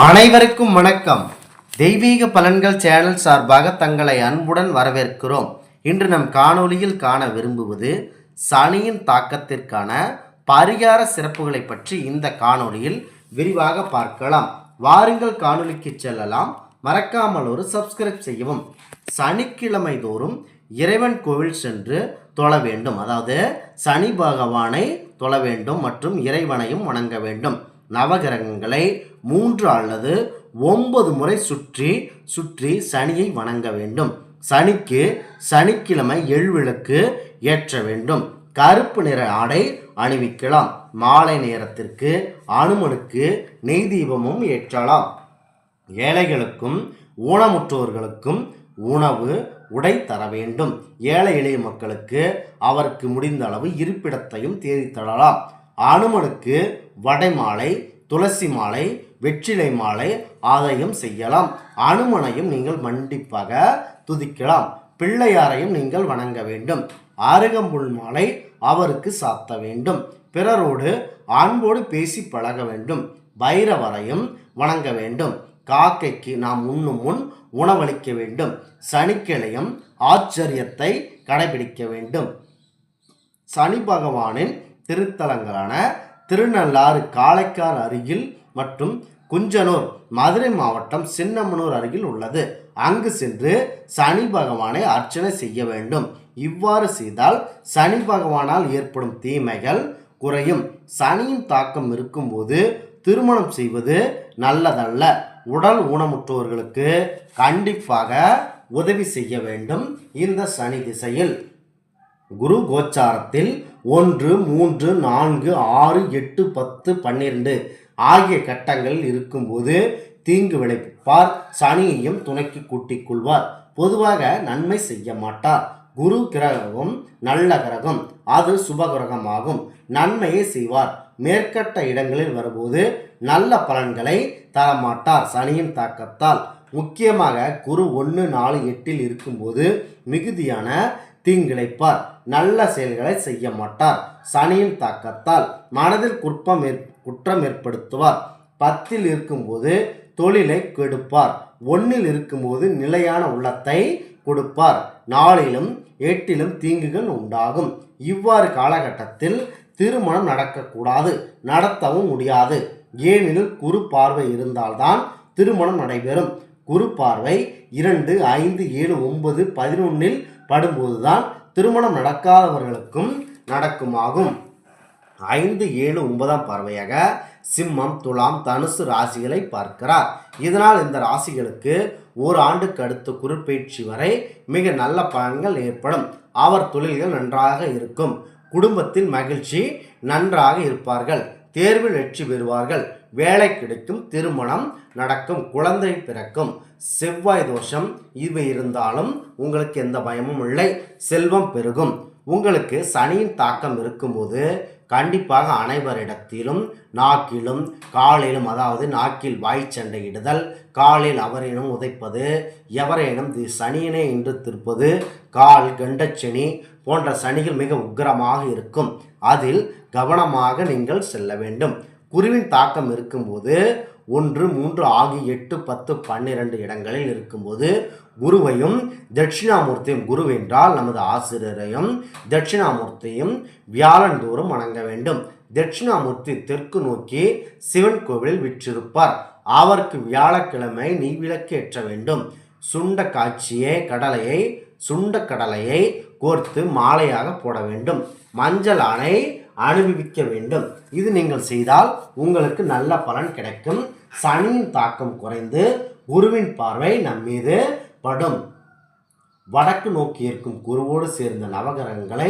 அனைவருக்கும் வணக்கம். தெய்வீக பலன்கள் சேனல் சார்பாக தங்களை அன்புடன் வரவேற்கிறோம். இன்று நம் காணொளியில் காண விரும்புவது சனியின் தாக்கத்திற்கான பரிகார சிறப்புகளை பற்றி இந்த காணொளியில் விரிவாக பார்க்கலாம். வாருங்கள் காணொளிக்கு செல்லலாம். மறக்காமல் ஒரு சப்ஸ்கிரைப் செய்யவும். சனிக்கிழமை தோறும் இறைவன் கோவில் சென்று தொழ வேண்டும். அதாவது சனி பகவானை தொழ வேண்டும் மற்றும் இறைவனையும் வணங்க வேண்டும். நவகிரகங்களை 3 அல்லது 9 முறை சுற்றி சனியை வணங்க வேண்டும். சனிக்கு சனிக்கிழமை எள்விளக்கு ஏற்ற வேண்டும். கருப்பு நிற ஆடை அணிவிக்கலாம். மாலை நேரத்திற்கு அனுமனுக்கு நெய் தீபமும் ஏற்றலாம். ஏழைகளுக்கும் ஊனமுற்றோர்களுக்கும் உணவு உடை தர வேண்டும். ஏழை எளிய மக்களுக்கு அவருக்கு முடிந்த அளவு இருப்பிடத்தையும் தேடி தரலாம். அனுமனுக்கு வடை மாலை, துளசி மாலை, வெற்றிலை மாலை ஆதாயம் செய்யலாம். அனுமனையும் நீங்கள் கண்டிப்பாக துதிக்கலாம். பிள்ளையாரையும் நீங்கள் வணங்க வேண்டும். அருகம்புல் மாலை அவருக்கு சாத்த வேண்டும். பிறரோடு அன்போடு பேசி பழக வேண்டும். பைரவரையும் வணங்க வேண்டும். காக்கைக்கு நாம் உண்ணும் முன் உணவளிக்க வேண்டும். சனிக்கிழமையும் ஆச்சரியத்தை கடைபிடிக்க வேண்டும். சனி பகவானின் திருத்தலங்களான திருநள்ளாறு காளைக்கார் அருகில் மற்றும் குஞ்சனூர் மதுரை மாவட்டம் சின்னமனூர் அருகில் உள்ளது. அங்கு சென்று சனி பகவானை அர்ச்சனை செய்ய வேண்டும். இவ்வாறு செய்தால் சனி பகவானால் ஏற்படும் தீமைகள் குறையும். சனியின் தாக்கம் இருக்கும்போது திருமணம் செய்வது நல்லதல்ல. உடல் ஊனமுற்றோர்களுக்கு கண்டிப்பாக உதவி செய்ய வேண்டும். இந்த சனி திசையில் குரு கோச்சாரத்தில் 1, 3, 4, 6, 8, 10, 12 ஆகிய கட்டங்கள் இருக்கும்போது தீங்கு விளைவிப்பார். சனியையும் துணைக்கு கூட்டிக் கொள்வார். பொதுவாக நன்மை செய்ய மாட்டார். குரு கிரகம் நல்ல கிரகம், அது சுபகிரகமாகும். நன்மையை செய்வார். மேற்கட்ட இடங்களில் வரும்போது நல்ல பலன்களை தரமாட்டார். சனியின் தாக்கத்தால் முக்கியமாக குரு 1, 4, 8 இருக்கும்போது மிகுதியான தீங்கிழைப்பார். நல்ல செயல்களை செய்ய மாட்டார். சனியின் தாக்கத்தால் மனதில் குற்றம் ஏற்படுத்துவார். 10 இருக்கும்போது தொழிலை கெடுப்பார். 1 இருக்கும்போது நிலையான உள்ளத்தை கொடுப்பார். 4 8 தீங்குகள் உண்டாகும். இவ்வாறு காலகட்டத்தில் திருமணம் நடக்கக்கூடாது, நடத்தவும் முடியாது. ஏனெனில் குரு பார்வை இருந்தால்தான் திருமணம் நடைபெறும். குரு பார்வை 2, 5, 7, 9, 11 படும்போதுதான் திருமணம் நடக்காதவர்களுக்கும் நடக்குமாகும். 5, 7, 9 பார்வையாக சிம்மம், துலாம், தனுசு ராசிகளை பார்க்கிறார். இதனால் இந்த ராசிகளுக்கு ஒரு ஆண்டுக்கு அடுத்த குருப்பெயர்ச்சி வரை மிக நல்ல பலன்கள் ஏற்படும். அவர் தொழில்கள் நன்றாக இருக்கும். குடும்பத்தில் மகிழ்ச்சி, நன்றாக இருப்பார்கள். தேர்வில் வெற்றி பெறுவார்கள். வேலை கிடைக்கும். திருமணம் நடக்கும். குழந்தை பிறக்கும். செவ்வாய் தோஷம் இவை இருந்தாலும் உங்களுக்கு எந்த பயமும் இல்லை. செல்வம் பெருகும். உங்களுக்கு சனியின் தாக்கம் இருக்கும்போது கண்டிப்பாக அனைவரிடத்திலும் நாக்கிலும் காலிலும், அதாவது நாக்கில் வாய்ச்சண்டையிடுதல், காலில் அவரேனும் உதைப்பது, எவரேனும் சனியனே என்று திருப்பது, கால் கண்டச்சனி போன்ற சனிகள் மிக உக்கிரமாக இருக்கும். அதில் கவனமாக நீங்கள் செல்ல வேண்டும். குருவின் தாக்கம் இருக்கும்போது 1, 3 ஆகிய 8, 10, 12 இடங்களில் இருக்கும்போது குருவையும் தட்சிணாமூர்த்தியும், குரு என்றால் நமது ஆசிரியரையும் தட்சிணாமூர்த்தியும் வியாழந்தோறும் வணங்க வேண்டும். தட்சிணாமூர்த்தி தெற்கு நோக்கி சிவன் கோவிலில் விற்றிருப்பார். அவருக்கு வியாழக்கிழமை நெய்விளக்கு ஏற்ற வேண்டும். சுண்டக்கடலையை கோர்த்து மாலையாக போட வேண்டும். மஞ்சள் ஆணை அனுபவிக்க வேண்டும். இது நீங்கள் செய்தால் உங்களுக்கு நல்ல பலன் கிடைக்கும். சனியின் தாக்கம் குறைந்து குருவின் பார்வை நம் மீது படும். வடக்கு நோக்கி இருக்கும் குருவோடு சேர்ந்த நவகிரகங்களை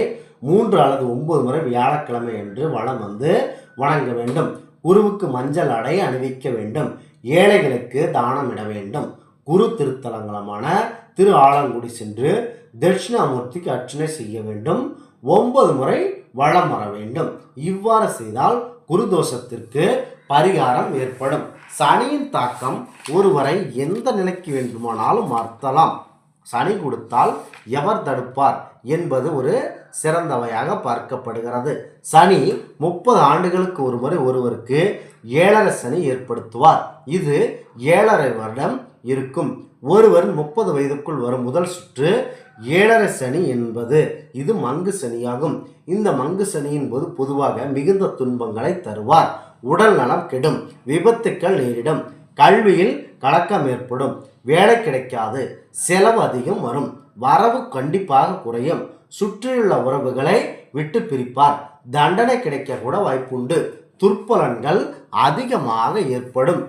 3 அல்லது 9 முறை வியாழக்கிழமை என்று வலம் வந்து வணங்க வேண்டும். குருவுக்கு மஞ்சள் ஆடை அணிவிக்க வேண்டும். ஏழைகளுக்கு தானம் இட வேண்டும். குரு திருத்தலங்களமான திரு ஆலங்குடி சென்று தட்சிணாமூர்த்திக்கு அர்ச்சனை செய்ய வேண்டும். 9 முறை வளம் வர வேண்டும். இவ்வாறு செய்தால் குரு தோஷத்திற்கு பரிகாரம் ஏற்படும். சனியின் தாக்கம் ஒருவரை எந்த நிலைக்கு வேண்டுமானாலும் மாற்றலாம். சனி கொடுத்தால் எவர் தடுப்பார் என்பது ஒரு சிறந்தவையாக பார்க்கப்படுகிறது. சனி 30 ஆண்டுகளுக்கு ஒரு முறை ஒருவருக்கு 7.5 சனி ஏற்படுத்துவார். இது 7.5 வருடம் இருக்கும். ஒருவர் 30 வயதுக்குள் வரும் முதல் சுற்று 7.5 சனி என்பது இது மங்கு சனியாகும். இந்த மங்கு சனியின் போது பொதுவாக மிகுந்த துன்பங்களை தருவார். உடல் நலம் கெடும், விபத்துக்கள் நேரிடும், கல்வியில் கலக்கம் ஏற்படும், வேலை கிடைக்காது, செலவு அதிகம் வரும், வரவு கண்டிப்பாக குறையும், சுற்றியுள்ள உறவுகளை விட்டு பிரிப்பார், தண்டனை கிடைக்க கூட வாய்ப்புண்டு, துர்ப்பலன்கள் அதிகமாக ஏற்படும்.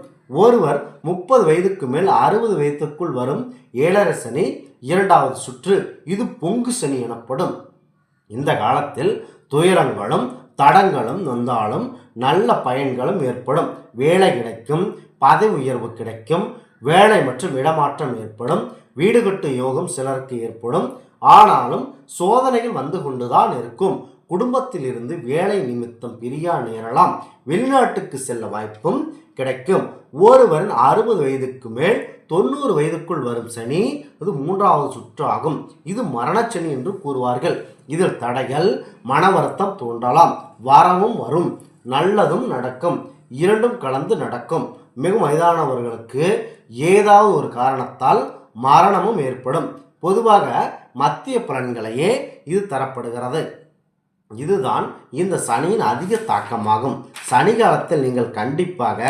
ஒருவர் 30 வயதுக்கு மேல் 60 வயதுக்குள் வரும் 7.5 சனி 2வது சுற்று இது பொங்கு சனி எனப்படும். இந்த காலத்தில் துயரங்களும் தடங்களும் வந்தாலும் நல்ல பயன்களும் ஏற்படும். வேலை கிடைக்கும், பதவி உயர்வு கிடைக்கும், வேலை மற்றும் இடமாற்றம் ஏற்படும், வீடு கட்டு யோகம் சிலருக்கு ஏற்படும். ஆனாலும் சோதனைகள் வந்து கொண்டுதான் இருக்கும். குடும்பத்தில் இருந்து வேலை நிமித்தம் பிரியா நேரலாம், வெளிநாட்டுக்கு செல்ல வாய்ப்பும் கிடைக்கும். ஒருவரின் 60 வயதுக்கு மேல் 90 வயதுக்குள் வரும் சனி இது 3வது சுற்று ஆகும். இது மரணச்சனி என்று கூறுவார்கள். இதில் தடைகள், மன வருத்தம் தோன்றலாம், வரவும் வரும், நல்லதும் நடக்கும், இரண்டும் கலந்து நடக்கும். மிக வயதானவர்களுக்கு ஏதாவது ஒரு காரணத்தால் மரணமும் ஏற்படும். பொதுவாக மத்திய பலன்களையே இது தரப்படுகிறது. இதுதான் இந்த சனியின் அதிக தாக்கமாகும். சனி காலத்தில் நீங்கள் கண்டிப்பாக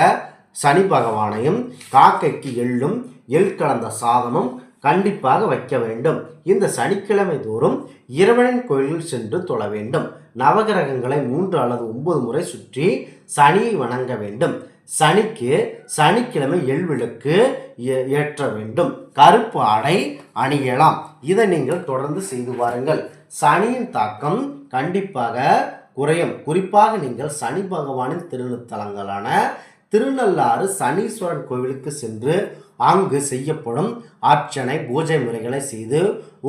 சனி பகவானையும் காக்கைக்கு எள்ளும் எள் கலந்த சாதமும் கண்டிப்பாக வைக்க வேண்டும். இந்த சனிக்கிழமை தோறும் இறைவனின் கோயிலில் சென்று தொழ வேண்டும். நவகிரகங்களை 3 அல்லது 9 முறை சுற்றி சனியை வணங்க வேண்டும். சனிக்கு சனிக்கிழமை எள் விளக்கு ஏற்ற வேண்டும். கருப்பு ஆடை அணியலாம். இதை நீங்கள் தொடர்ந்து செய்து வாருங்கள். சனியின் தாக்கம் கண்டிப்பாக குறையும். குறிப்பாக நீங்கள் சனி பகவானின் திருத்தலங்களான திருநள்ளாறு சனீஸ்வரன் கோவிலுக்கு சென்று அங்கு செய்யப்படும் அர்ச்சனை பூஜை முறைகளை செய்து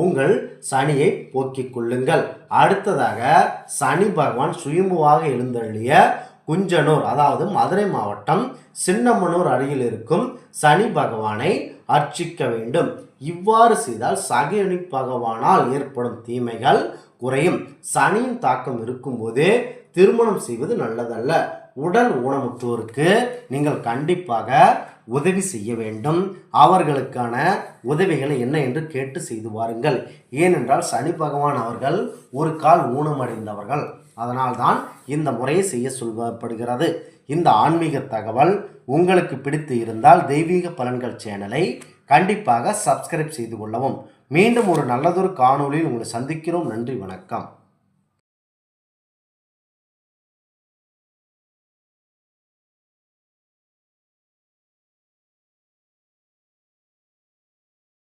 உங்கள் சனியை போக்கிக் கொள்ளுங்கள். அடுத்ததாக சனி பகவான் சுயம்புவாக எழுந்தருளிய குஞ்சனூர் அதாவது மதுரை மாவட்டம் சின்னமனூர் அருகில் இருக்கும் சனி பகவானை அர்ச்சிக்க வேண்டும். இவ்வாறு செய்தால் சனி பகவானால் ஏற்படும் தீமைகள் குறையும். சனியின் தாக்கம் இருக்கும்போது திருமணம் செய்வது நல்லதல்ல. உடல் ஊனமுற்றோருக்கு நீங்கள் கண்டிப்பாக உதவி செய்ய வேண்டும். அவர்களுக்கான உதவிகளை என்ன என்று கேட்டு செய்து வாருங்கள். ஏனென்றால் சனி பகவான் அவர்கள் ஒரு கால் ஊனமடைந்தவர்கள். அதனால்தான் இந்த முறையை செய்ய சொல்லப்படுகிறது. இந்த ஆன்மீக தகவல் உங்களுக்கு பிடித்து இருந்தால் தெய்வீக பலன்கள் சேனலை கண்டிப்பாக சப்ஸ்கிரைப் செய்து கொள்ளவும். மீண்டும் ஒரு நல்லதொரு காணொளியில் உங்களை சந்திக்கிறோம். நன்றி, வணக்கம்.